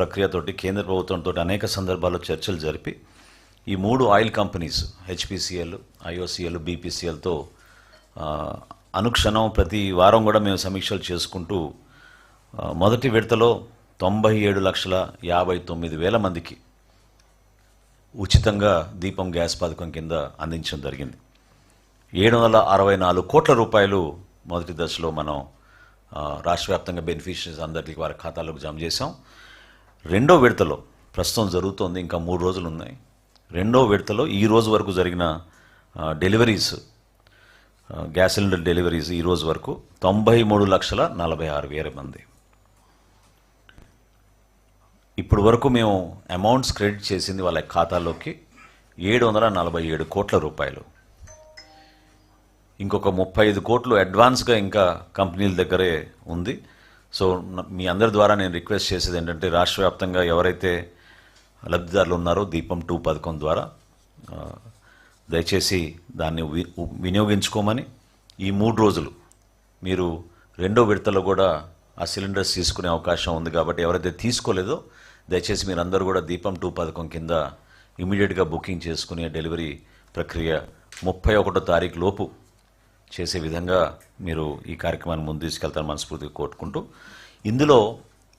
ప్రక్రియతోటి కేంద్ర ప్రభుత్వంతో అనేక సందర్భాల్లో చర్చలు జరిపి ఈ 3 ఆయిల్ కంపెనీస్ హెచ్పిసిఎల్, ఐఓసిఎల్, బీపీసీఎల్తో అనుక్షణం ప్రతి వారం కూడా మేము సమీక్షలు చేసుకుంటూ మొదటి విడతలో 97,59,000 మందికి ఉచితంగా దీపం గ్యాస్ పథకం కింద అందించడం జరిగింది. 764 కోట్ల రూపాయలు మొదటి దశలో మనం రాష్ట్ర వ్యాప్తంగా బెనిఫిషరీస్ అందరికీ వారి ఖాతాలకు జమ చేసాం. రెండో విడతలో ప్రస్తుతం జరుగుతోంది, ఇంకా 3 రోజులు ఉన్నాయి. రెండో విడతలో ఈ రోజు వరకు జరిగిన డెలివరీస్, గ్యాస్ సిలిండర్ డెలివరీస్ ఈ రోజు వరకు 93,46,000 మంది. ఇప్పుడు వరకు మేము అమౌంట్స్ క్రెడిట్ చేసింది వాళ్ళ ఖాతాలోకి 747 కోట్ల రూపాయలు. ఇంకొక 35 కోట్లు అడ్వాన్స్గా ఇంకా కంపెనీల దగ్గరే ఉంది. సో మీ అందరి ద్వారా నేను రిక్వెస్ట్ చేసేది ఏంటంటే, రాష్ట్ర వ్యాప్తంగా ఎవరైతే లబ్ధిదారులు ఉన్నారో దీపం 2 పథకం ద్వారా దయచేసి దాన్ని వినియోగించుకోమని, ఈ 3 రోజులు మీరు రెండో విడతలో కూడా ఆ సిలిండర్స్ తీసుకునే అవకాశం ఉంది కాబట్టి ఎవరైతే తీసుకోలేదో దయచేసి మీరందరూ కూడా దీపం 2 పథకం కింద ఇమీడియట్గా బుకింగ్ చేసుకునే డెలివరీ ప్రక్రియ 31వ తారీఖు లోపు చేసే విధంగా మీరు ఈ కార్యక్రమాన్ని ముందు తీసుకెళ్తారని మనస్ఫూర్తిగా కోరుకుంటూ, ఇందులో